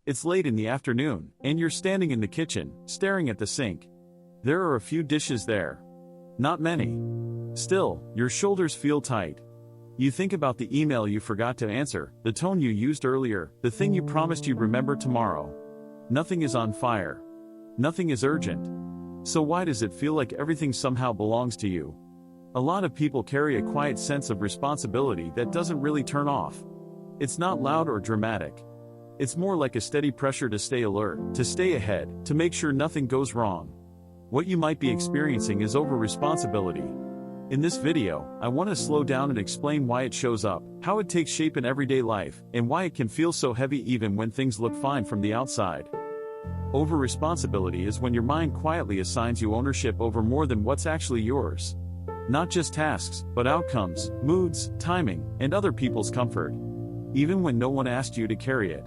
It's late in the afternoon, and you're standing in the kitchen, staring at the sink. There are a few dishes there. Not many. Still, your shoulders feel tight. You think about the email you forgot to answer, the tone you used earlier, the thing you promised you'd remember tomorrow. Nothing is on fire. Nothing is urgent. So why does it feel like everything somehow belongs to you? A lot of people carry a quiet sense of responsibility that doesn't really turn off. It's not loud or dramatic. It's more like a steady pressure to stay alert, to stay ahead, to make sure nothing goes wrong. What you might be experiencing is over-responsibility. In this video, I want to slow down and explain why it shows up, how it takes shape in everyday life, and why it can feel so heavy even when things look fine from the outside. Over-responsibility is when your mind quietly assigns you ownership over more than what's actually yours. Not just tasks, but outcomes, moods, timing, and other people's comfort. Even when no one asked you to carry it.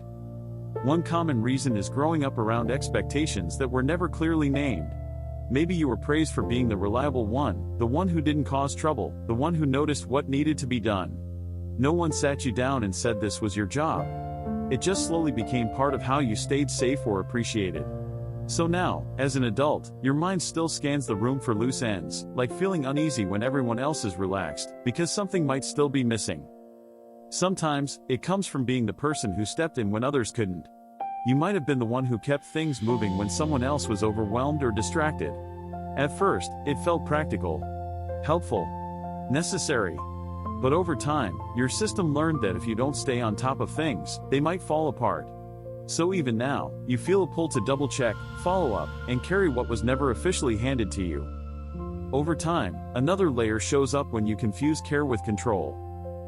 One common reason is growing up around expectations that were never clearly named. Maybe you were praised for being the reliable one, the one who didn't cause trouble, the one who noticed what needed to be done. No one sat you down and said this was your job. It just slowly became part of how you stayed safe or appreciated. So now, as an adult, your mind still scans the room for loose ends, like feeling uneasy when everyone else is relaxed, because something might still be missing. Sometimes, it comes from being the person who stepped in when others couldn't. You might have been the one who kept things moving when someone else was overwhelmed or distracted. At first, it felt practical, helpful, necessary. But over time, your system learned that if you don't stay on top of things, they might fall apart. So even now, you feel a pull to double-check, follow up, and carry what was never officially handed to you. Over time, another layer shows up when you confuse care with control.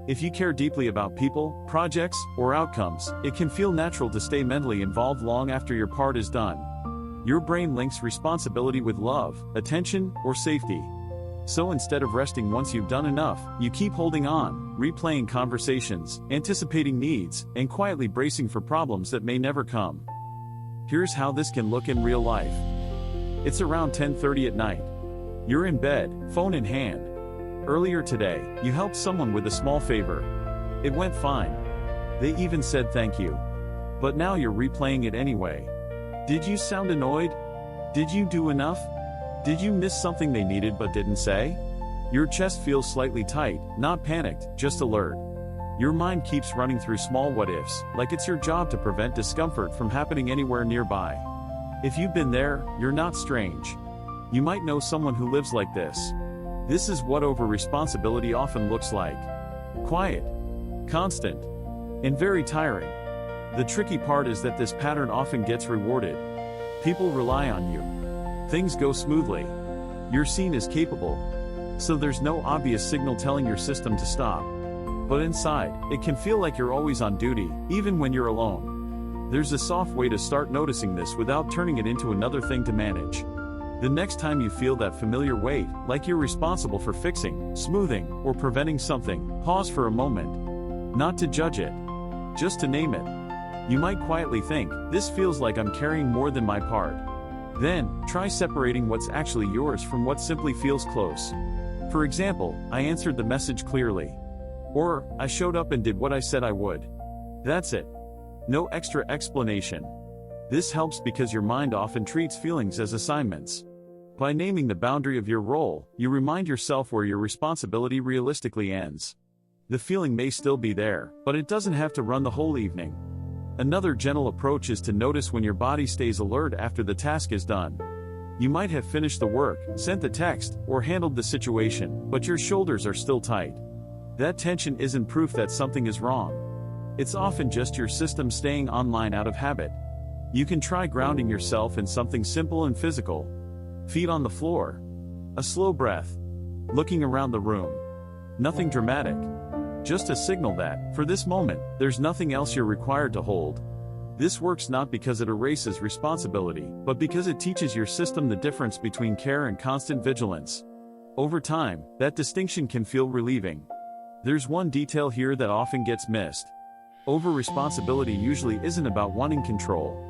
If you care deeply about people, projects, or outcomes, it can feel natural to stay mentally involved long after your part is done. Your brain links responsibility with love, attention, or safety. So instead of resting once you've done enough, you keep holding on, replaying conversations, anticipating needs, and quietly bracing for problems that may never come. Here's how this can look in real life. It's around 10:30 at night. You're in bed, phone in hand. Earlier today, you helped someone with a small favor. It went fine. They even said thank you. But now you're replaying it anyway. Did you sound annoyed? Did you do enough? Did you miss something they needed but didn't say? Your chest feels slightly tight, not panicked, just alert. Your mind keeps running through small what-ifs, like it's your job to prevent discomfort from happening anywhere nearby. If you've been there, you're not strange. You might know someone who lives like this. This is what over-responsibility often looks like. Quiet, constant, and very tiring. The tricky part is that this pattern often gets rewarded. People rely on you. Things go smoothly. You're seen as capable. So there's no obvious signal telling your system to stop. But inside, it can feel like you're always on duty, even when you're alone. There's a soft way to start noticing this without turning it into another thing to manage. The next time you feel that familiar weight, like you're responsible for fixing, smoothing, or preventing something, pause for a moment. Not to judge it. Just to name it. You might quietly think, this feels like I'm carrying more than my part. Then, try separating what's actually yours from what simply feels close. For example, I answered the message clearly. Or, I showed up and did what I said I would. That's it. No extra explanation. This helps because your mind often treats feelings as assignments. By naming the boundary of your role, you remind yourself where your responsibility realistically ends. The feeling may still be there, but it doesn't have to run the whole evening. Another gentle approach is to notice when your body stays alert after the task is done. You might have finished the work, sent the text, or handled the situation, but your shoulders are still tight. That tension isn't proof that something is wrong. It's often just your system staying online out of habit. You can try grounding yourself in something simple and physical. Feet on the floor. A slow breath. Looking around the room. Nothing dramatic. Just a signal that, for this moment, there's nothing else you're required to hold. This works not because it erases responsibility, but because it teaches your system the difference between care and constant vigilance. Over time, that distinction can feel relieving. There's one detail here that often gets missed. Over-responsibility usually isn't about wanting control.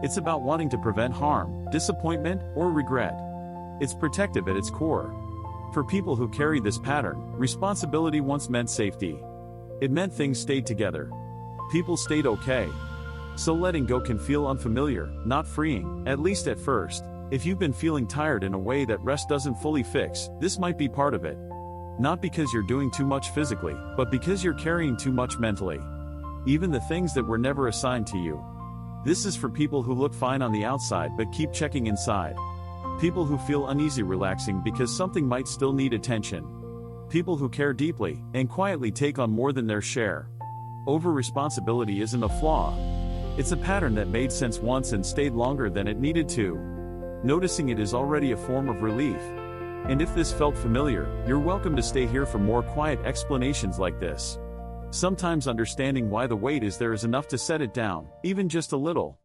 It's about wanting to prevent harm, disappointment, or regret. It's protective at its core. For people who carry this pattern, responsibility once meant safety. It meant things stayed together. People stayed okay. So letting go can feel unfamiliar, not freeing, at least at first. If you've been feeling tired in a way that rest doesn't fully fix, this might be part of it. Not because you're doing too much physically, but because you're carrying too much mentally. Even the things that were never assigned to you. This is for people who look fine on the outside but keep checking inside. People who feel uneasy relaxing because something might still need attention. People who care deeply and quietly take on more than their share. Over-responsibility isn't a flaw. It's a pattern that made sense once and stayed longer than it needed to. Noticing it is already a form of relief. And if this felt familiar, you're welcome to stay here for more quiet explanations like this. Sometimes understanding why the weight is there is enough to set it down, even just a little.